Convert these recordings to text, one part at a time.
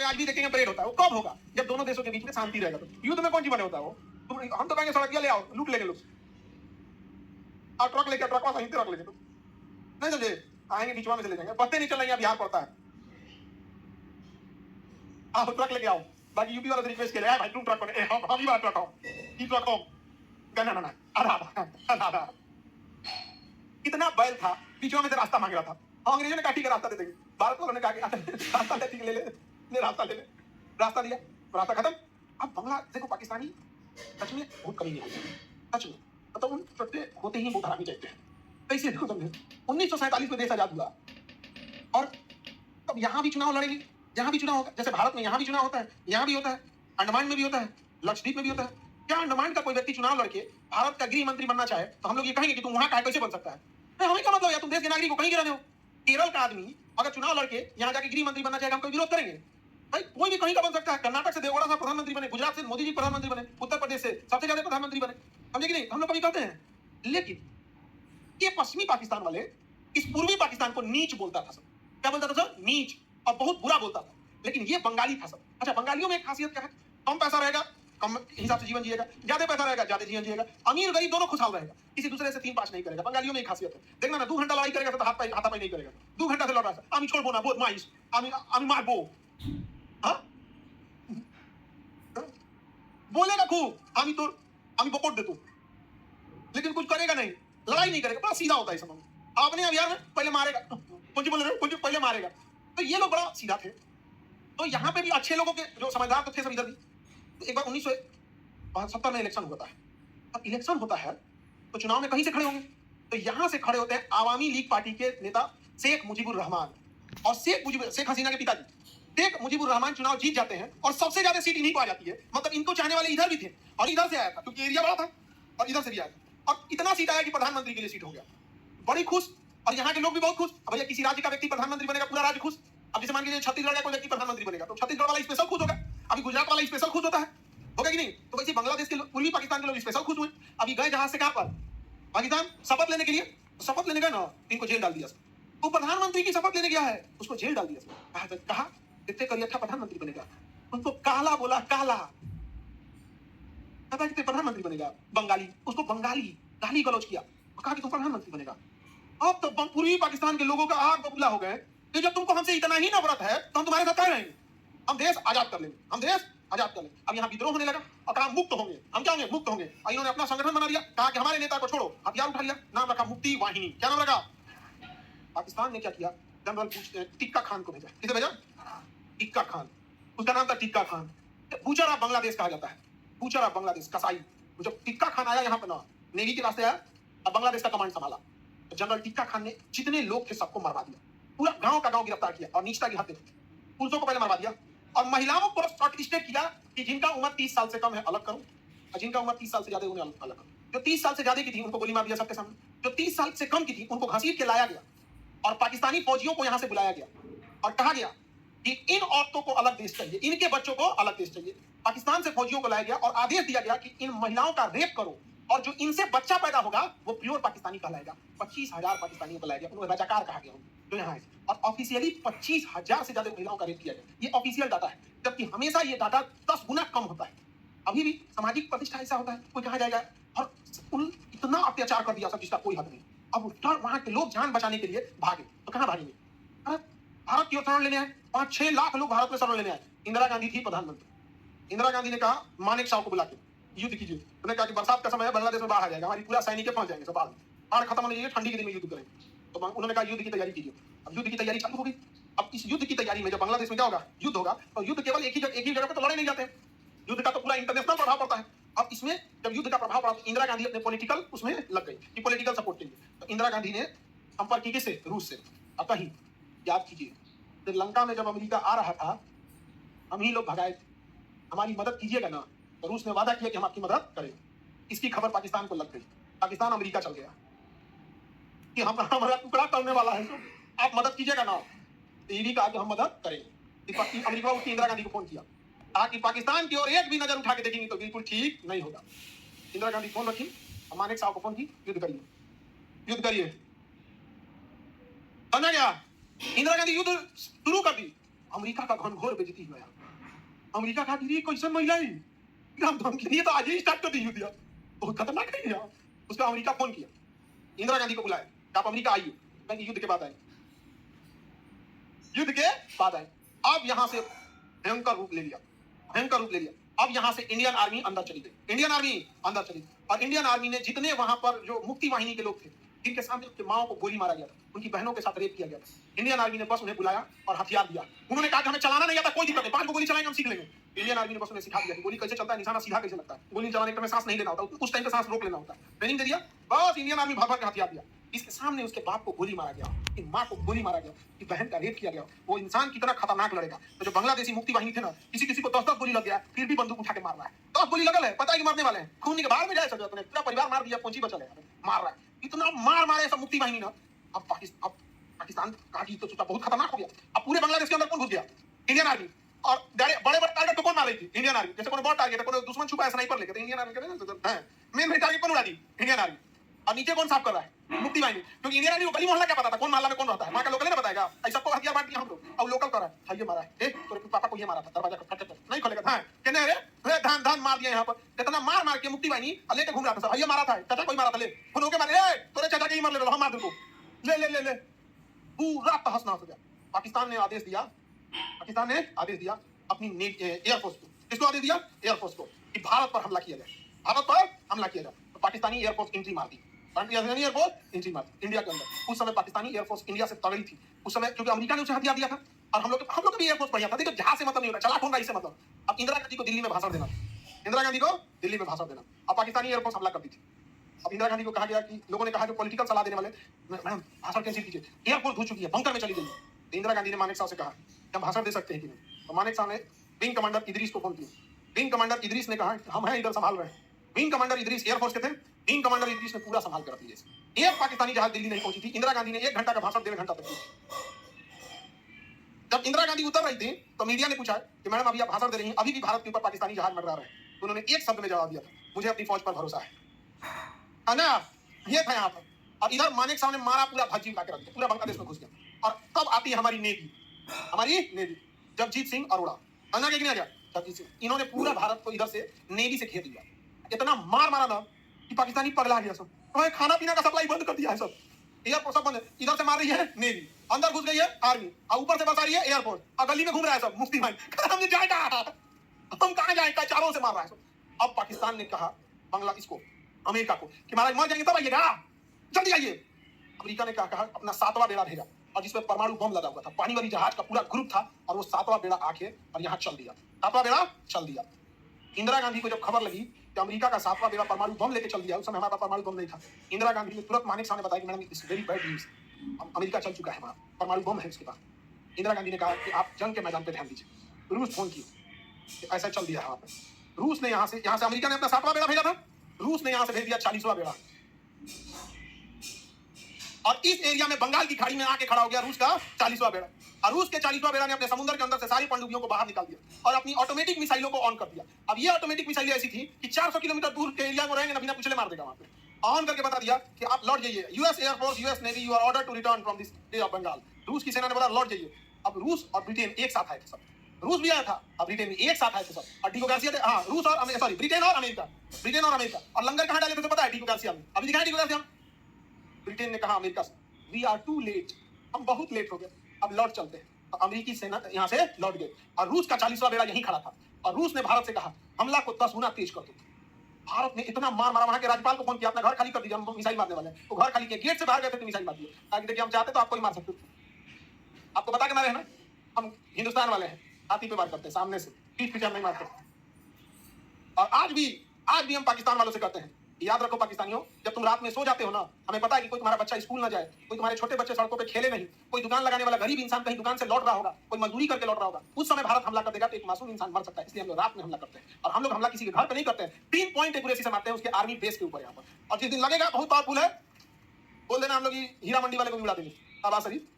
पे आज भी देखेंगे परेड होता है, वो कब होगा? जब दोनों देशों के बीच में शांति रहेगा। तो युद्ध में कौन सी बने होता है वो? हम तो कहेंगे सड़क ले आओ, लूट लेंगे लोग, और ट्रक लेके ट्रक वहां रख लेंगे। तो नहीं समझे, आएंगे बीचवा में चले जाएंगे, पत्ते नहीं चल रहे, बिहार पड़ता है, आप ट्रक लेके आओ। बाकी यूपी वाला रिक्वेस्ट किया भाई तुम ट्रक हम ही बात ट्रक आओ, की ट्रक हो कहना ना आधा कितना बैल था, बीचवा में से रास्ता मांग रहा था। अंग्रेजों ने कहा ठीक है रास्ता दे देंगे, भारत वालों ने कहा रास्ता ले, ठीक ले ले रास्ता ले ले, रास्ता दिया, रास्ता खत्म। अब बांग्ला देखो, पाकिस्तानी सच में बहुत कमी नहीं है, सच में मतलब उन चट्टे होते ही बहुत हरामी चाहते हैं। कैसे देखो तुमने 1947 में देश आजाद हुआ, और अब यहाँ भी चुनाव लड़ेंगे, यहाँ भी चुनाव होगा, जैसे भारत में यहाँ भी चुनाव होता है, यहाँ भी होता है, अंडमान में भी होता है, लक्षद्वीप में भी होता है। क्या अंडमान का कोई व्यक्ति चुनाव लड़के भारत का गृह मंत्री बनना चाहे तो हम लोग ये कहेंगे कि तुम वहां का कैसे बन सकता है? हमें क्या मतलब यार, तुम देश के नागरिक को कहीं के रहने हो। केरल का आदमी अगर चुनाव लड़के यहाँ जाके गृह मंत्री बनना चाहेगा, हम कोई विरोध करेंगे? भाई कोई भी कहीं का बन सकता है। कर्नाटक से देवगौड़ा साहब प्रधानमंत्री बने, गुजरात से मोदी जी प्रधानमंत्री बने, उत्तर प्रदेश से सबसे ज्यादा प्रधानमंत्री बने, समझे कि नहीं? हम लोग कभी कहते हैं, लेकिन ये पश्चिमी पाकिस्तान वाले इस पूर्वी पाकिस्तान को नीच बोलता था सब। क्या बोलता था सर? नीच, और बहुत बुरा बोलता था। लेकिन ये बंगाली था सब। अच्छा, बंगालियों में एक खासियत क्या है? कम पैसा रहेगा, कम हिसाब से जीवन जिएगा, ज्यादा पैसा रहेगा, ज्यादा जीवन जिएगा, अमीर गरीब दोनों खुशहाल रहेगा, किसी दूसरे से तीन पांच नहीं करेगा। बंगालियों में एक खासियत है, देखना ना, 2 घंटा लड़ाई करेगा तो हाथापाई नहीं करेगा। 2 घंटा से लड़ रहा है, আমি छोड़বो ना, बहुत माइस, আমি মারবো, हाँ बोलेगा खूब, আমি बकोट दे तू, लेकिन कुछ करेगा नहीं, लड़ाई नहीं करेगा, बड़ा सीधा होता है समझ। आपने अब यार पहले मारेगा, कुछ बोल रहे हो, कुछ पहले मारेगा। तो ये लोग बड़ा सीधा थे। तो यहाँ पे भी अच्छे लोगों के जो समझदार तो थे सब इधर भी। तो एक बार 1970 में इलेक्शन होता है, अब इलेक्शन होता है तो चुनाव में कहीं से खड़े होंगे, तो यहाँ से खड़े होते हैं आवामी लीग पार्टी के नेता शेख मुजीबुर रहमान, और शेख हसीना के पिताजी शेख मुजीबुर रहमान चुनाव जीत जाते हैं, और सबसे ज्यादा सीट इन्हीं को आ जाती है। मतलब इनको चाहने वाले इधर भी थे और इधर से आया था, क्योंकि एरिया बड़ा था, और इधर से भी आया, और इतना सीट आया कि प्रधानमंत्री के लिए सीट हो गया। बड़ी खुश, और यहाँ के लोग भी बहुत खुश। अब भैया किसी राज्य का व्यक्ति प्रधानमंत्री बनेगा, पूरा राज्य खुश। अब जैसे मान लीजिए छत्तीसगढ़ का कोई व्यक्ति प्रधानमंत्री बनेगा तो छत्तीसगढ़ वाला स्पेशल खुश होगा, अभी गुजरात वाला स्पेशल खुश होता है, होगा कि नहीं? तो वैसे बांग्लादेश के पूर्वी पाकिस्तान के लोग स्पेशल खुश हुए। अभी गए जहाज से कहां पर? पाकिस्तान, शपथ लेने के लिए। शपथ लेने गए ना, इनको जेल डाल दिया। वो प्रधानमंत्री की शपथ लेने गया है, उसको जेल डाल दिया। कहा कितने करिए अच्छा प्रधानमंत्री बनेगा, उनको काला बोला, काला पता कितने प्रधानमंत्री बनेगा, बंगाली, उसको बंगाली गाली गलौज किया, कहा कि तुम प्रधानमंत्री बनेगा। अब तो पूर्वी पाकिस्तान के लोगों का आग बबूला हो गए कि जब तुमको हमसे इतना ही नफरत है तो हम तुम्हारे साथ क्या रहेंगे, हम देश आजाद कर लेंगे, हम देश आजाद कर लेंगे। अब यहाँ विद्रोह होने लगा, और कहा मुक्त होंगे, हम क्या होंगे, मुक्त होंगे। और इन्होंने अपना संगठन बना दिया, कहा कि हमारे नेता को छोड़ो, हथियार उठा लिया, नाम रखा मुक्ति वाहिनी। क्या नाम रखा? पाकिस्तान ने क्या किया, जनरल टिक्का खान को भेजा। किसे भेजा? टिक्का खान, उसका नाम था टिक्का खान। बूचर ऑफ बांग्लादेश कहा जाता है, बूचर ऑफ बांग्लादेश, कसाई। जब टिक्का खान आया यहाँ पर ना, नेवी के रास्ते आया और बांग्लादेश का कमांड संभाला, तो जनरल टिक्का खान ने जितने लोग थे सबको मरवा दिया, पूरा गांव का गांव गिरफ्तार किया, और नीचता की हत्या, पुरुषों को पहले मरवा दिया, और महिलाओं को शॉर्ट लिस्टेड किया कि जिनका उम्र 30 साल से कम है अलग करो, और जिनका उम्र 30 साल से ज्यादा उन्हें अलग करो। जो 30 साल से ज्यादा की थी उनको गोली मार दिया सबके सामने, जो 30 साल से कम की थी उनको घसीट के लाया गया, और पाकिस्तानी फौजियों को यहां से बुलाया गया, और कहा गया कि इन औरतों को अलग देश चाहिए, इनके बच्चों को अलग देश चाहिए। पाकिस्तान से फौजियों को लाया गया और आदेश दिया गया कि इन महिलाओं का रेप करो, और जो इनसे बच्चा पैदा होगा वो प्योर पाकिस्तानी कहलाएगा। 25,000 पाकिस्तानियों को लाया गया, उन्हें रजाकार कहा गया जो यहाँ है, और ऑफिशियली 25,000 से ज्यादा महिलाओं का रेप किया गया। ये ऑफिशियल डाटा है, जबकि हमेशा ये डाटा 10 गुना कम होता है। अभी भी सामाजिक प्रतिष्ठा ऐसा होता है, कोई कहा जाएगा, और इतना अत्याचार कर दिया सब जिसका कोई हद नहीं। अब वहां के लोग जान बचाने के लिए भागे, तो कहां भागेंगे? भारत की ओर शरण लेने आए, 5-6 लाख लोग भारत में शरण लेने आए। इंदिरा गांधी थी प्रधानमंत्री। इंदिरा गांधी ने कहा मानेक साहब को बुला के युद्ध कीजिए। उन्होंने कहा कि बरसात का समय है, बांग्लादेश में बाढ़ आ जाएगा, हमारी पूरा सैनिक फंस जाएंगे, सब बाढ़ खत्म होने, ठंडी के दिन में युद्ध करेंगे। तो उन्होंने कहा युद्ध की तैयारी कीजिए। अब युद्ध की तैयारी चालू हो गई। अब इस युद्ध की तैयारी में जब बांग्लादेश में क्या होगा, युद्ध होगा, तो युद्ध केवल एक ही जगह पे तो लड़े नहीं जाते, युद्ध का तो पूरा इंटरनेशनल प्रभाव पड़ता है। अब इसमें जब युद्ध का प्रभाव पड़ा तो इंदिरा गांधी अपने पॉलिटिकल उसमें लग गई कि पॉलिटिकल सपोर्ट के लिए। तो इंदिरा गांधी ने संपर्क किया किससे? रूस से। अब कहीं याद कीजिए, श्रीलंका में जब अमेरिका आ रहा था, हम ही लोग भगाए थे, हमारी मदद कीजिएगा ना, तो रूस ने वादा किया कि हम आपकी मदद करेंगे। इसकी खबर पाकिस्तान को लग गई, पाकिस्तान अमेरिका चल गया कि हमारा टुकड़ा करने वाला है, तो आप मदद कीजिएगा ना। तो ये भी कहा कि हम मदद करेंगे। अमेरिका उसकी इंदिरा गांधी को फोन किया, कहा कि पाकिस्तान की ओर एक भी नजर उठा के देखेंगे तो बिल्कुल ठीक नहीं होगा। इंदिरा गांधी फोन रखी, मानेक साहब को फोन की, युद्ध करिए, युद्ध करिए। समझा गया? इंदिरा गांधी युद्ध शुरू कर दी, अमेरिका का घनघोर बेइज्जती हुआ। अमेरिका कहा कि ये कैसे महिला है, हम धमकी दिए तो आज ही स्टार्ट कर दी युद्ध यार, बहुत खतरनाक है यार। उसका अमेरिका फोन किया, इंदिरा गांधी को बुलाया कि आप अमेरिका आइए, मैं युद्ध के बाद आए, युद्ध के बाद आए। अब यहां से भयंकर रूप ले लिया, भयंकर रूप ले लिया। अब यहां से इंडियन आर्मी अंदर चली गई, इंडियन आर्मी अंदर चली। और इंडियन आर्मी ने जितने वहां पर जो मुक्ति वाहिनी के लोग थे, जिनके सामने उनकी माओ को गोली मारा गया था, उनकी बहनों के साथ रेप किया गया था, इंडियन आर्मी ने बस उन्हें बुलाया और हथियार दिया। उन्होंने कहा कि हमें चलाना नहीं आता, कोई दिक्कत नहीं, 5 गोली चलाएंगे, हम सीख लेंगे। इंडियन आर्मी ने बस उन्हें सिखा दिया कि गोली कैसे चलता है, निशाना सीधा कैसे लगता है, गोली चलाने में सांस नहीं लेना होता, उस टाइम पे सांस रोक लेना होता है, ट्रेनिंग दे दिया। बस इंडियन आर्मी भर भर के हथियार दिया। इसके सामने उसके बाप को गोली मारा गया, कि माँ को गोली मारा गया, कि बहन का रेप किया गया। वो इंसान कितना खतरनाक लड़ेगा। तो जो बांग्लादेशी मुक्ति वाहिनी थे ना, किसी किसी को 10-10 गोली लग गया, फिर भी बंदूक उठा के मार रहा है। 10 गोली लगल है, पता है कि मारने वाले हैं, खून के बाहर में जाए सब, पूरा परिवार मार दिया, पूंजी बचल है, मार रहा है। इतना मार मारे सब मुक्ति वाहिनी ना। अब पाकिस्तान का तो चुका बहुत खतरनाक हो गया। अब पूरे बांग्लादेश के अंदर कौन घुस गया? Indian army. और बड़े बड़े टारगेट तो कौन मार रही थी? Indian army. जैसे कोई बड़ा टारगेट है, कोई दुश्मन छुपा है स्नाइपर लेके, तो इंडियन आर्मी है मेन टारगेट कौन उड़ा दी? Indian army. और नीचे कौन साफ कर रहा है? मुक्ति वाहिनी। क्योंकि इंडियन आर्मी को गली मोहल्ला क्या पता था, कौन मोहल्ला में कौन रहता है, वहां का लोकल ने बताएगा। ऐसा सबको हथियार बांट दिया हम लोग। अब लोकल कर रहा है, ये मारा है, तेरे पापा को ये मारा था, दरवाजा खटखट नहीं खोलेगा। हाँ कहने अरे धान धान मार दिया यहाँ पर। कितना मार मार के मुक्ति वाहिनी लेके घूम रहा था, ये मारा था, चाचा कोई मारा था, ले फोन होके मारे, तोरे चाचा के ही मार ले, हम मार दे, ले ले ले ले। पूरा तहस नहस हो गया। पाकिस्तान ने आदेश दिया, पाकिस्तान ने आदेश दिया अपनी एयरफोर्स को। किसको आदेश दिया? एयरफोर्स को, कि भारत पर हमला किया जाए, भारत पर हमला किया जाए। तो पाकिस्तानी एयरफोर्स एंट्री मार दी, एयरफोर्स एंट्री मार दी इंडिया के अंदर। उस समय पाकिस्तानी एयरफोर्स इंडिया से तगड़ी थी उस समय, क्योंकि अमेरिका ने उसे हथियार दिया था। और हम लोग का भी एयरफोर्स बढ़िया था। देखो जहाज से मतलब नहीं होता, चला कौन रहा से मतलब। अब इंदिरा गांधी को दिल्ली में भाषण देना, इंदिरा गांधी को दिल्ली में भाषण देना। अब पाकिस्तानी एयरफोर्स हमला कर दी थी। अब इंदिरा गांधी को कहा गया कि लोगों ने कहा जो पॉलिटिकल सलाह देने वाले, मैडम भाषण कैंसिल कीजिए, एयरफोर्स घुस चुकी है, बंकर में चली गई। तो इंदिरा गांधी ने मानेक साहब से कहा कि हम भाषण दे सकते हैं कि नहीं। तो मानेक साहब ने विंग कमांडर इदरीस को फोन किया। विंग कमांडर इदरीस ने कहा हम हैं इधर संभाल रहे हैं। विंग कमांडर इदरीस एयरफोर्स के थे। विंग कमांडर इदरीस ने पूरा संभाल कर रख लिया। एक पाकिस्तानी जहाज दिल्ली नहीं पहुंची थी। इंदिरा गांधी ने 1 घंटा का भाषण 1.5 घंटा तक दिया। जब इंदिरा गांधी उतर रही थी तो मीडिया ने पूछा कि मैडम अभी आप भाषण दे रही हैं, अभी भी भारत के ऊपर पाकिस्तानी जहाज मंडरा रहे हैं। तो उन्होंने एक शब्द में जवाब दिया था, मुझे अपनी फौज पर भरोसा है ना। ये था यहाँ पर। और इधर मानेक साहब ने मारा, पूरा भज्जी उठा के रख दिया, पूरा बांग्लादेश में घुस गया। और तब आती है हमारी नेवी, हमारी नेवी, जगजीत सिंह अरोड़ा, अन्ना के नहीं गया जगजीत सिंह। इन्होंने पूरा भारत को इधर से नेवी से घेर दिया। इतना मार मारा ना कि पाकिस्तानी पगला गया सब। तो खाना पीना का सप्लाई बंद कर दिया है सब, एयरपोर्ट सब बंद है। इधर से मार रही है नेवी, अंदर घुस गई है आर्मी, और ऊपर से बस आ रही है एयरपोर्ट, और गली में घूम रहा है सब मुफ्ती भाई। हम जाए कहाँ, हम कहाँ जाए, चारों से मार रहा है सब। अब पाकिस्तान ने कहा बांग्लादेश को, अमेरिका को, कि महाराज मर जाएंगे तब आइएगा, जल्दी आइए। अमेरिका ने कहा अपना 7वां बेड़ा भेजा, और जिसमें परमाणु बम लगा हुआ था, पानी वाली जहाज का पूरा ग्रुप था, और वो 7वां बेड़ा आके और यहाँ चल दिया, 7वां बेड़ा चल दिया। इंदिरा गांधी को जब खबर लगी कि अमेरिका का 7वां बेड़ा परमाणु बम लेके चल दिया, उस समय हमारा परमाणु बम नहीं था, इंदिरा गांधी ने तुरंत मानेक साहब ने बताया कि madam it's very bad news, America चल चुका है, वहां परमाणु बम है उसके पास। इंदिरा गांधी ने कहा कि आप जंग के मैदान पे ध्यान दीजिए। रूस फोन किया, ऐसा चल दिया है वहां पर। रूस ने यहाँ से अमेरिका ने अपना 7वां बेड़ा भेजा था, रूस ने यहाँ से भेज दिया 40वां बेड़ा, और इस एरिया में बंगाल की खाड़ी में आके खड़ा हो गया रूस का 40वां बेड़ा। और रूस के 40वां बेड़ा ने अपने समुद्र के अंदर से सारी पनडुब्बियों को बाहर निकाल दिया और अपनी ऑटोमेटिक मिसाइलों को ऑन कर दिया। अब ये ऑटोमेटिक मिसाइल ऐसी थी कि 400 किलोमीटर दूर के एरिया को रहेंगे ना, बिना पूछले मार देगा वहां पे। ऑन करके बता दिया कि आप लौट जाइए, US air force, US navy, you are order to return from this bay of Bengal. रूस की सेना ने बोला लौट जाइए। अब रूस और ब्रिटेन एक साथ आए थे सब, रूस भी आया था और ब्रिटेन भी एक साथ आए थे सब। और डिगो गार्सिया थे, हाँ रूस और सॉरी ब्रिटेन और अमेरिका, ब्रिटेन और अमेरिका। और लंगर कहां डाले थे पता है? डिगो गार्सिया में। अभी दिखाया डिगो गार्सिया। ब्रिटेन ने कहा अमेरिका से वी आर टू लेट, हम बहुत लेट हो गए, अब लौट चलते हैं। तो अमेरिकी सेना यहाँ से लौट गए और रूस का 40वां बेड़ा यहीं खड़ा था। और रूस ने भारत से कहा हमला को 10 गुना तेज कर दो। भारत ने इतना मार मारा, वहां के राज्यपाल को फोन किया, अपना घर खाली कर दीजिए, हम मिसाइल मारने वाले हैं। तो घर खाली किया, गेट से बाहर गए थे तो मिसाइल मार दिए, ताकि देखिए हम चाहते तो आपको ही मार सकते, आपको बता के मारे हैं ना, हम हिंदुस्तान वाले हैं, हाथी पे वार करते हैं, सामने से, पीठ पीछे हम नहीं मारते। और आज भी हम पाकिस्तान वालों से करते हैं। याद रखो पाकिस्तानियों, जब तुम रात में सो जाते हो ना, हमें पता है कि कोई तुम्हारा बच्चा स्कूल ना जाए, कोई तुम्हारे छोटे बच्चे सड़कों पे खेले नहीं, कोई दुकान लगाने वाला गरीब इंसान कहीं दुकान से लौट रहा होगा, कोई मजदूरी करके लौट रहा होगा, उस समय भारत हमला कर देगा तो एक मासूम इंसान मर सकता है। इसलिए हम लोग रात में हमला करते हैं। और हम लोग हमला किसी के घर पे नहीं करते हैं, 3 पॉइंट एक्यूरेसी से मारते हैं, उसके आर्मी बेस के ऊपर यहाँ पर। और जिस दिन लगेगा बहुत पावरफुल है, बोल देना हम लोग हीरा मंडी वाले को भी उड़ा देंगे। आवाज शरीफ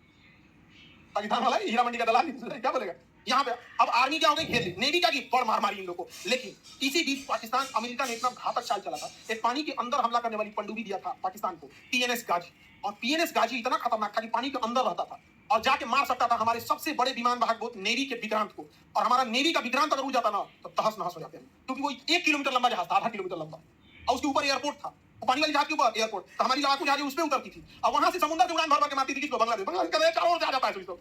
पाकिस्तान वाला हीरा मंडी का दलाल क्या बोलेगा यहाँ पे। अब आर्मी क्या हो गई, घेर ली, नेवी क्या की बड़ मार मारी इन लोगों को। लेकिन इसी बीच पाकिस्तान, अमेरिका ने इतना घातक चाल चला था, एक पानी के अंदर हमला करने वाली पनडुब्बी दिया था पाकिस्तान को, पीएनएस गाजी। और पीएनएस गाजी इतना खतरनाक था कि पानी के अंदर रहता था और जाके मार सकता था हमारे सबसे बड़े विमान वाहक बोट नेवी के विक्रांत को। और हमारा नेवी का विक्रांत अगर उड़ जाता ना तो तहस नहस हो जाते हैं, क्योंकि वो 1 किलोमीटर लंबा जहाज था, आधा किलोमीटर लंबा, और उसके ऊपर एयरपोर्ट था, वो पानी वाली जहाज के ऊपर एयरपोर्ट, तो हमारी लड़ाकू जहाज उस पे उतरती थी और वहां से समुद्र से उड़ान भर भर के मारती थी किसको, बांग्लादेश। बांग्लादेश चारों ओर से आ जाता है तो।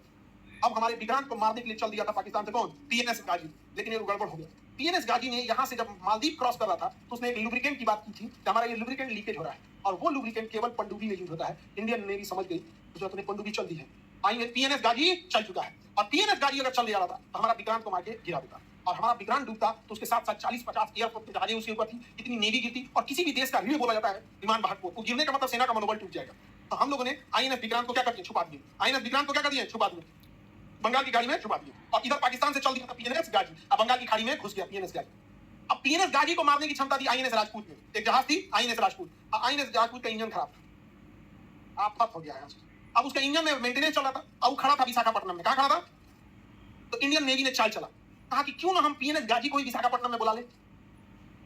अब हमारे विक्रांत को मारने के लिए चल दिया था पाकिस्तान से कौन, पीएनएस गाजी, लेकिन ये गड़बड़ हो गया। पीएनएस गाजी ने यहाँ से जब मालदीव क्रॉस कर रहा था तो उसने एक लुब्रिकेंट की बात की थी कि हमारा ये लुब्रिकेंट लीकेज हो रहा है, और वो लुब्रिकेंट केवल पनडुब्बी में यूज होता है। इंडियन नेवी समझ गई, उसने अपनी पनडुब्बी चल दी है, आएंगे पीएनएस गाजी चल चुका है, और पीएनएस गाजी अगर चल रहा था तो हमारा विक्रांत को मार के गिरा देता, और हमारा विक्रांत डूबता तो उसके साथ साथ 40-50 एयरपोर्ट पे जहाजें उसके ऊपर थी, इतनी नेवी गिरती। और किसी भी देश का रीढ़ बोला जाता है विमान वाहक को, गिरने का मतलब सेना का मनोबल टूट जाएगा। तो हम लोगों ने आईएनएस विक्रांत को क्या कर दिया, छुपा दिए। आईएनएस विक्रांत को क्या कर दिया, छुपा दिए, बंगाल की खाड़ी में छुपा दिए। और इधर पाकिस्तान से चल दिया था पीएनएस गाजी, अब बंगाल की खाड़ी में घुस गया पीएनएस गाजी। अब पीएनएस गाजी को मारने की क्षमता थी आईएनएस राजपूत में, एक जहाज थी आईएनएस राजपूत। आईएनएस राजपूत का इंजन खराब था, आप हो गया है। अब उसका इंजन में मेंटेनेंस चल रहा था, अब खड़ा था विशाखापट्टनम में। कहां खड़ा था, तो इंडियन नेवी ने चाल चला, कहा कि क्यों ना हम पीएनएस गाजी को ही विशाखापट्टनम में बुला ले,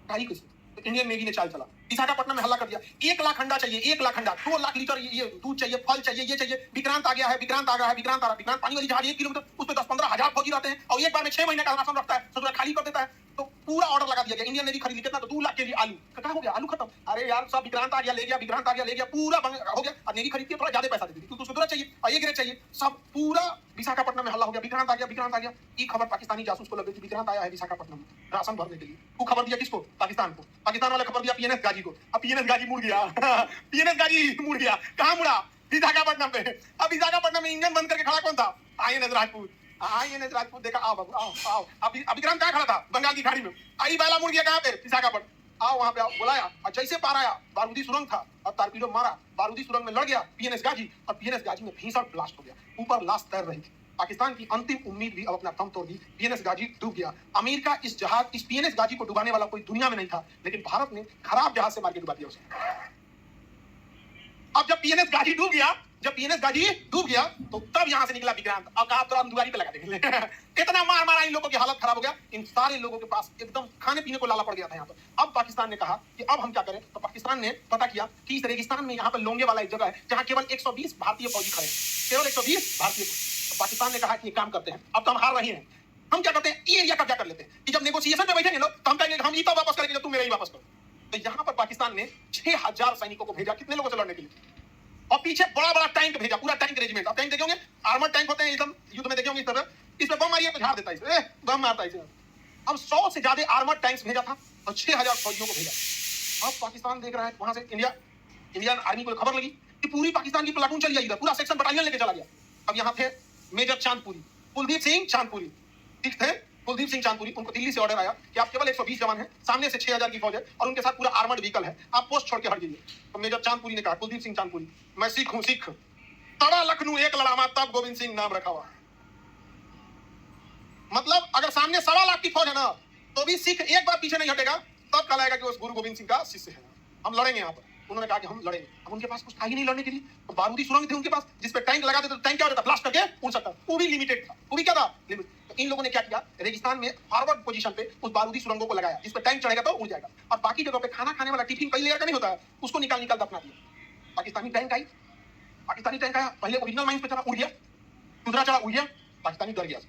गाड़ी किसी। तो इंडियन नेवी ने चाल चला, विशाखापट्टनम में हल्ला कर दिया, 1 लाख अंडा चाहिए, 1 लाख अंडा, 2 लाख लीटर ये दूध चाहिए, फल चाहिए, ये चाहिए, विक्रांत आ गया है, विक्रांत आ गया है, विक्रांत आ रहा है। विक्रांत पानी वाली जहाज 1 किलोमीटर, उस पे 10-15 हजार फौजी रहते हैं, और एक बार में 6 महीने का राशन रखता है, तो खाली कर देता है। तो पूरा ऑर्डर लगा दिया गया, इंडियन नेवी खरीदी कितना, तो 2 लाख के लिए आलू। कहा हो गया, आलू खत्म, अरे यार सब विक्रांत आ गया ले गया, विक्रांत आ गया ले गया, पूरा हो गया। और नेवी खरीदती है थोड़ा ज्यादा पैसा देती थी, क्योंकि उसको तुरंत चाहिए और ये ग्रेड चाहिए, सब पूरा विशाखापट्टनम में हल्ला हो गया, विक्रांत आ गया, विक्रांत आ गया। ये खबर पाकिस्तानी जासूस को लग गई कि विक्रांत आया है विशाखापट्टनम में राशन भरने के लिए। वो खबर दिया किसको, पाकिस्तान को। पाकिस्तान वाले खबर दिया पीएनएस गाजी को। अब पीएनएस गाजी मुड़ गया पीएनएस गाजी मुड़ गया, कहां मुड़ा, विशाखापट्टनम पे। अब विशाखापट्टनम में इंजन बंद करके खड़ा कौन था, आईएनएस राजपूत। आईएनएस राजपूत देखा, आओ बाबू आओ आओ। अब विक्रांत कहां खड़ा था, बंगाल की खाड़ी में। आई बैला मुड़ गया कहां पे, विशाखापट्टनम। आओ वहां पे आओ, बुलाया, और जैसे पार आया, बारूदी सुरंग था और टारपीडो मारा, बारूदी सुरंग में लड़ गया पीएनएस गाजी, और पीएनएस गाजी में भीषण ब्लास्ट हो गया, ऊपर लाश तैर रही थी। पाकिस्तान की अंतिम उम्मीद भी अब अपना दम तोड़ दी, पीएनएस गाजी डूब गया। अमेरिका इस पीएनएस गाजी को डुबाने वाला कोई दुनिया में नहीं था, लेकिन भारत ने खराब जहाज से मार के डुबा दिया उसे। अब जब पीएनएस गाजी डूब गया, तो तब यहां से निकला विक्रांत। अब कहा तो हम दुआरी पे लगा देंगे इतना मार मारा, इन लोगों की हालत खराब हो गया। इन सारे लोगों के पास एकदम खाने पीने को लाला पड़ गया था यहाँ पर। अब पाकिस्तान ने कहा कि अब हम क्या करें, तो पाकिस्तान ने पता किया कि इस रेगिस्तान में यहाँ पर लोंगे वाला एक जगह है जहाँ केवल 120 भारतीय फौजी खड़े, केवल 120 भारतीय। तो पाकिस्तान ने कहा कि काम करते हैं, अब तो हम हार रहे हैं, हम क्या करते हैं, ये एरिया कब्जा कर लेते हैं, कि जब नेगोशिएशन में बैठेंगे लोग तो हम कहेंगे हम ये तो वापस करेंगे, तुम मेरा ही वापस करो। तो यहाँ पर पाकिस्तान ने 6000 सैनिकों को भेजा, कितने लोगों से लड़ने के लिए, और पीछे बड़ा बड़ा टैंक भेजा, पूरा टैंक रेजिमेंट। अब टैंक देखे होंगे, आर्मर टैंक होते हैं एकदम, युद्ध में देखे होंगे इस तरह, इस पे बम मारिए तो झाड़ देता है इसे, बम मारता है इसे। अब 100 से ज्यादा आर्मर टैंक्स भेजा था और 6000 फौजियों को भेजा। अब पाकिस्तान देख रहा है, वहां से इंडियन आर्मी को खबर लगी कि पूरी पाकिस्तान की प्लाटून चली आई, पूरा सेक्शन बटालियन लेके चला गया। अब यहाँ थे मेजर चांदपुरी, कुलदीप सिंह चांदपुरी, ठीक थे, कुलदीप सिंह चांदपुरी। उनको दिल्ली से ऑर्डर आया कि आप केवल 120 जवान हैं, सामने से 6000 की फौज है और उनके साथ पूरा आर्मर्ड व्हीकल है, आप पोस्ट छोड़ के हट जाइए। तो मेजर चांदपुरी ने कहा, कुलदीप सिंह चांदपुरी, मैं सिख हूं, सिख, तड़ा लखनऊ एक लड़ावा तब गोविंद सिंह नाम रखा हुआ। मतलब अगर सामने 1.25 लाख की फौज है ना, तो भी सिख एक बार पीछे नहीं हटेगा, तब कहलाएगा कि उस गुरु गोविंद सिंह का शिष्य है, हम लड़ेंगे यहाँ पर। उन्होंने कहा कि हम लड़ेंगे। अब उनके पास कुछ था ही नहीं लड़ने के लिए, तो बारूदी सुरंग थे उनके पास, जिस पे टैंक लगा देते तो टैंक क्या होता, ब्लास्ट करके उड़ सकता, वो भी लिमिटेड था, वो भी क्या था, लिमिट। तो इन लोगों ने क्या किया, रेगिस्तान में फॉरवर्ड पोजीशन पे उस बारूदी सुरंगों को लगाया, जिस पे टैंक चढ़ेगा तो उड़ जाएगा, और बाकी जगह पे खाना खाने वाला टिफिन कई लेयर का नहीं होता है, उसको निकाल दफना दिया। पाकिस्तानी टैंक आया, पहले ओरिजिनल माइंस पे चला, उड़ गया, दूसरा चला, उड़ गया, पाकिस्तानी डर गया।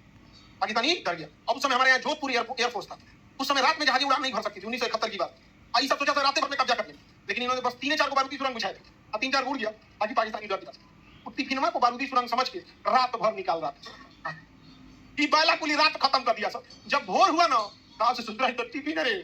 अब उस समय हमारे यहाँ जोधपुर एयरफोर्स था, उस समय रात में जहाज उड़ान नहीं भर सकती थी, 1971 की बात। आई सब सोचा था रात भर में कब्जा कर लेंगे, लेकिन इन्होंने बस 3-4 को बारूदी सुरंग बिछाए थे, अब 3-4 उड़ गया, बाकी पाकिस्तानी डर गया। टिफिनमा को बारूदी सुरंग समझ के रात भर निकाल रहा था, बैला कुली रात खत्म कर दिया सब। जब भोर हुआ ना, कहा से सुधरा तो टिफिन रे,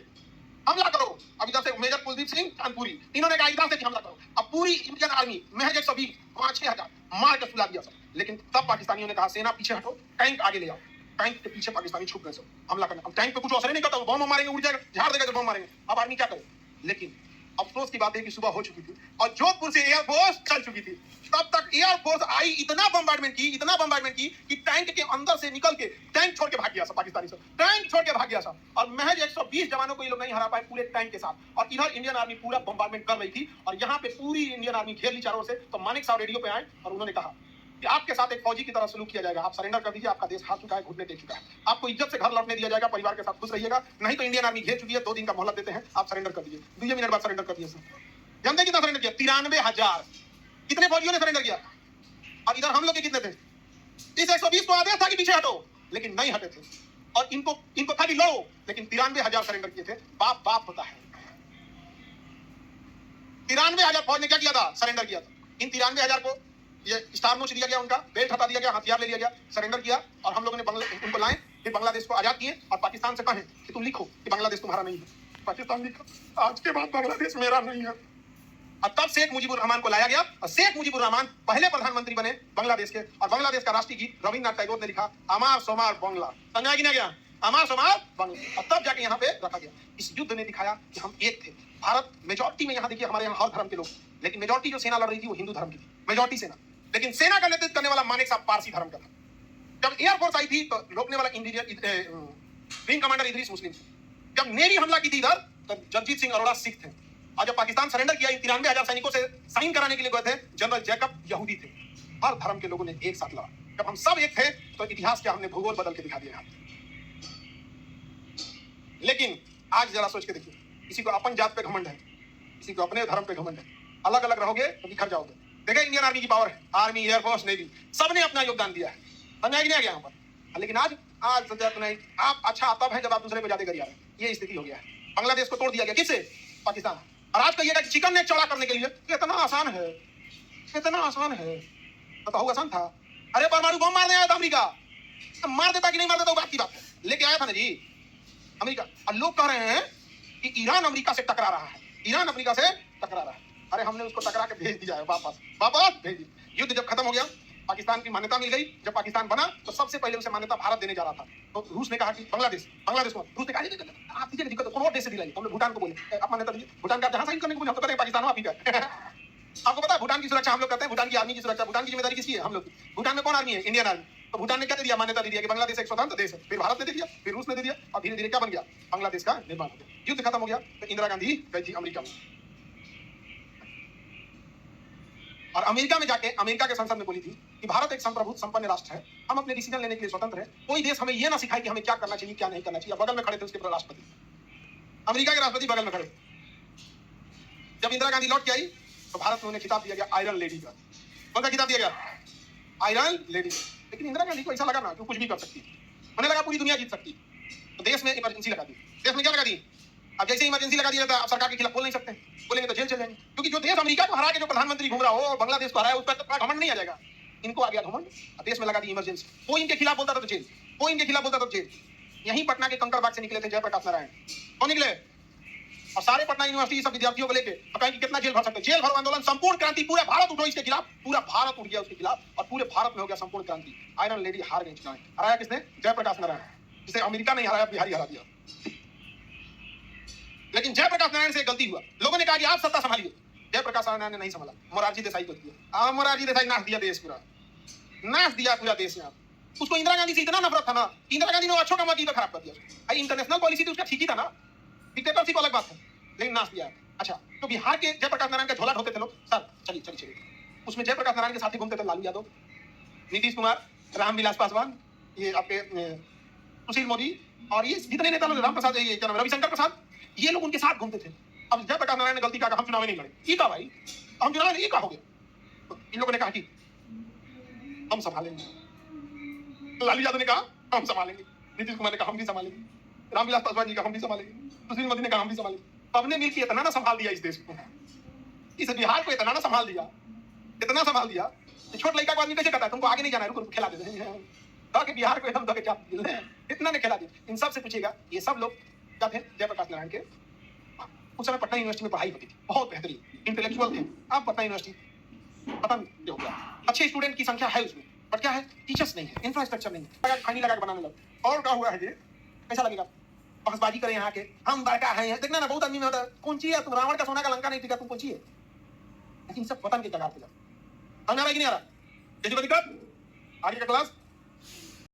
हमला करो। अब इधर से मेजर कुलदीप सिंह चांदपुरी, इन्होंने कहा इधर से हमला करो। अब पूरी इंडियन आर्मी महज 120, वहां 6000 मार के सुला दिया सब। लेकिन तब पाकिस्तानियों ने कहा सेना पीछे हटो, टैंक आगे ले आओ। टैंक के पीछे पाकिस्तानी छुप गए सब, हमला करना। अब टैंक पे कुछ असर नहीं करता, बम मारेंगे उड़ जाएगा, झाड़ देगा जब बम मारेंगे। अब आर्मी क्या करे, लेकिन अफसोस की बात है कि सुबह हो चुकी थी और जोधपुर से एयरफोर्स चल चुकी थी। तब तक एयरफोर्स आई, इतना बम्बार्डमेंट की कि टैंक के अंदर से निकल के टैंक छोड़ के भाग गया सब, पाकिस्तानी सब टैंक छोड़ के भाग गया सब। और महज 120 जवानों को ये लोग नहीं हरा पाए पूरे टैंक के साथ। और इधर इंडियन आर्मी पूरा बम्बार्डमेंट कर रही थी और यहाँ पे पूरी इंडियन आर्मी घेर ली चारों ओर से। तो मानिक साहब रेडियो पे आए और उन्होंने कहा कि आपके साथ एक फौजी की तरह सलूक किया जाएगा, आप सरेंडर कर दीजिए, आपका देश हार चुका है, घुटने टेक चुका है, आपको इज्जत से घर लौटने दिया जाएगा, परिवार के साथ खुश रहिएगा, नहीं तो इंडियन आर्मी घेर चुकी है, 2 दिन का मोहलत देते हैं, आप सरेंडर कर दीजिए। 2 मिनट बाद सरेंडर कर दिया सर। जानते कितना सरेंडर किया, 93,000। कितने फौजियों ने सरेंडर किया? और इधर हम लोग के कितने थे, इस 120 को आदेश था कि पीछे हटो, लेकिन नहीं हटे थे। और इनको था कि लड़ो, लेकिन 93,000 सरेंडर किए थे। बाप बाप होता है। 93,000 फौज ने क्या किया था? सरेंडर किया था। इन 93,000 को ये स्टार नोच दिया गया, उनका बेल्ट हटा दिया गया, हथियार ले लिया गया, सरेंडर किया। और हम लोगों ने उनको लाए, फिर बांग्लादेश को आजाद किए और पाकिस्तान से कहें कि तुम लिखो कि बांग्लादेश तुम्हारा नहीं है। पाकिस्तान लिखा, आज के बाद बांग्लादेश मेरा नहीं है। और तब शेख मुजीबुर रहमान को लाया गया और शेख मुजीबुर रहमान पहले प्रधानमंत्री बने बांग्लादेश के। और बांग्लादेश का राष्ट्रीय गीत रविन्द्रनाथ टैगोर ने लिखा, अमार सोमार बांग्ला। समझा कि नहीं गया? अमार सोमार बांग्ला। और तब जाके यहाँ पे रखा गया। इस युद्ध ने दिखाया कि हम एक थे। भारत मेजॉरिटी में, यहाँ देखिए हमारे यहाँ हर धर्म के लोग, लेकिन मेजॉरिटी जो सेना लड़ रही थी वो हिंदू धर्म की थी, मेजॉरिटी सेना। लेकिन सेना का नेतृत्व करने वाला मानेक साहब पारसी धर्म का था। जब एयरफोर्स आई थी तो रोकने वाला विंग कमांडर इदरीस मुस्लिम थे। जब नेवी हमला की थी इधर, तो जगजीत सिंह अरोड़ा सिख थे। और जब पाकिस्तान सरेंडर किया, 93,000 सैनिकों से साइन कराने के लिए गए थे, जनरल जैकब यहूदी थे। हर धर्म के लोगों ने एक साथ लड़ा। जब हम सब एक थे तो इतिहास के हमने भूगोल बदल के दिखा दिया। लेकिन आज जरा सोच के देखिए, किसी को अपन जात पे घमंड है, किसी को अपने धर्म पे घमंड है। अलग अलग रहोगे तो बिखर जाओगे। देखिए इंडियन आर्मी की पावर है, आर्मी, एयरफोर्स, नेवी, सबने अपना योगदान दिया है। समझा कि नहीं आ गया यहाँ पर? लेकिन आज नहीं, आप अच्छा तब है जब आप दूसरे को ज्यादा करिए। ये स्थिति हो गया है। बांग्लादेश को तोड़ दिया गया, किससे? पाकिस्तान। और आज कहिएगा कि चिकन ने चौड़ा करने के लिए इतना आसान है, इतना आसान है। बताओ आसान था? अरे परमाणु बम मारने आया था अमेरिका, मार देता कि नहीं मार देता वो बात की बात है, लेके आया था ना जी अमेरिका। और लोग कह रहे हैं कि ईरान अमेरिका से टकरा रहा है, ईरान अमेरिका से टकरा रहा है। अरे हमने उसको टकरा के भेज दिया है, वापस भेज दिया। युद्ध जब खत्म हो गया, पाकिस्तान की मान्यता मिल गई। जब पाकिस्तान बना तो सबसे पहले उसे मान्यता भारत देने जा रहा था। तो रूस ने कहा कि बांग्लादेश को, रूस ने कहा आप दीजिए, दिक्कत कौन और देश से दिलाई। हमने भूटान को बोले आप मान्यता दीजिए। भूटान का जहां साइन करने को बोले, हम तो कहते हैं पाकिस्तान आप ही का। आपको पता है भूटान की सुरक्षा हम लोग करते हैं, भूटान की आर्मी की सुरक्षा, भूटान की जिम्मेदारी किसकी है? हम लोग। भूटान में कौन आर्मी है? Indian army. तो भूटान ने क्या दे दिया? मान्यता दे दिया कि बांग्लादेश एक स्वतंत्र देश है। फिर भारत ने दे दिया, फिर रूस ने दे दिया, और धीरे धीरे क्या बन गया? बांग्लादेश का निर्माण हो गया। युद्ध खत्म हो गया तो इंदिरा गांधी गई थी अमेरिका में, और अमेरिका में जाके अमेरिका के संसद में बोली थी कि भारत एक संप्रभुत्व संपन्न राष्ट्र है, हम अपने डिसीजन लेने के लिए स्वतंत्र है। कोई देश हमें यह ना सिखाए कि हमें क्या करना चाहिए क्या नहीं करना चाहिए। बगल में खड़े थे उसके राष्ट्रपति, अमेरिका के राष्ट्रपति बगल में खड़े। जब इंदिरा गांधी लौट के आई तो भारत में उन्हें खिताब दिया गया आयरन लेडी का। कौन सा खिताब दिया गया? Iron lady. लेकिन इंदिरा गांधी को ऐसा लगा ना कि कुछ भी कर सकती है, उन्हें लगा पूरी दुनिया जीत सकती है। तो देश में इमरजेंसी लगा दी। देश में क्या लगा दी? अब जैसे इमरजेंसी लगा दिया था, अब सरकार के खिलाफ बोल नहीं सकते, बोलेंगे तो जेल चले जाएंगे। क्योंकि जो देश अमेरिका को हरा के जो प्रधानमंत्री घूम रहा हो, बांग्लादेश को हराया, उस पर घमंड नहीं आ जाएगा। इनको आ गया घमंड, देश में लगा दी इमरजेंसी। कोई इनके खिलाफ बोलता था तो जेल, कोई इनके खिलाफ बोलता था तो जेल। यहीं पटना के कंकड़बाग से निकले थे जयप्रकाश नारायण। कौन निकले? और सारे पटना यूनिवर्सिटी सब विद्यार्थियों को लेके कहेंगे कितना जेल भर सकते। जेल भरो आंदोलन, संपूर्ण क्रांति, पूरा भारत उठो इसके खिलाफ। पूरा भारत उठ गया उसके खिलाफ, और पूरे भारत में हो गया संपूर्ण क्रांति। आयरन लेडी हार गई चुनाव। हराया किसने? जयप्रकाश नारायण। जिसे अमेरिका नहीं हराया, बिहारी हरा दिया। लेकिन जयप्रकाश नारायण से गलती हुआ, लोगों ने कहा कि आप सत्ता संभालिए। जयप्रकाश नारायण ने नहीं संभाला, मोरारजी देसाई को दिया। मोरारजी देसाई नाश दिया देश, पूरा नाश दिया पूरा देश। यहाँ उसको इंदिरा गांधी से इतना नफरत था ना, इंदिरा गांधी ने अच्छों का वकील खराब कर दिया। इंटरनेशनल पॉलिसी तो उसका ठीक ही था ना, डिक्टेटरशिप अलग बात है, लेकिन नाश दिया। अच्छा, तो बिहार के जयप्रकाश नारायण का झोला ढोते थे लोग। सर चलिए, उसमें जयप्रकाश नारायण के साथ घूमते थे लालू यादव, नीतीश कुमार, रामविलास पासवान, ये आपके सुशील मोदी, और ये जितने नेता लोग, राम प्रसाद, ये क्या नाम, रविशंकर प्रसाद, ये लोग उनके साथ घूमते थे। अब जयप्रकाश नारायण ने गलती कहा, हम चुनाव में नहीं लड़े। ये कहा भाई, हम चुनाव में ये कहा हो गया। तो इन लोगों ने कहा कि हम संभालेंगे। लालू यादव ने कहा हम संभालेंगे, नीतीश कुमार ने कहा हम भी संभालेंगे, रामविलास पासवान जी का हम भी संभालेंगे, सुशील मोदी ने कहा हम भी संभालेंगे। सबने मिलकर इतना ना संभाल दिया इस देश को, इस बिहार को इतना ना संभाल दिया, इतना संभाल दिया। छोट लड़का को आदमी कैसे कहता है तुमको आगे नहीं जाना है, रुको खिला देते हैं। बिहार को एकदम इतना ने खिला दिया। इन सबसे पूछिएगा, ये सब लोग क्या थे? जयप्रकाश नारायण के उस समय पटना यूनिवर्सिटी में पढ़ाई होती थी, बहुत बेहतरीन इंटेलेक्चुअल थे। अब पटना यूनिवर्सिटी पता नहीं हो गया। अच्छे स्टूडेंट की संख्या है उसमें, बट क्या है? टीचर्स नहीं है, इंफ्रास्ट्रक्चर नहीं है। खैनी लगा के बनाने लगे। और क्या हुआ है ये? कैसा लगेगा? बहसबाजी करें यहाँ के, हम बड़का है, देखना ना बहुत आदमी में होता है। कौन सी है तुम? रावण का सोना का लंका नहीं टिका, तुम कौन सी है? लेकिन सब पतन के कगार पे जा। समझ आ रहा है कि नहीं आ रहा? दिक्कत आगे का क्लास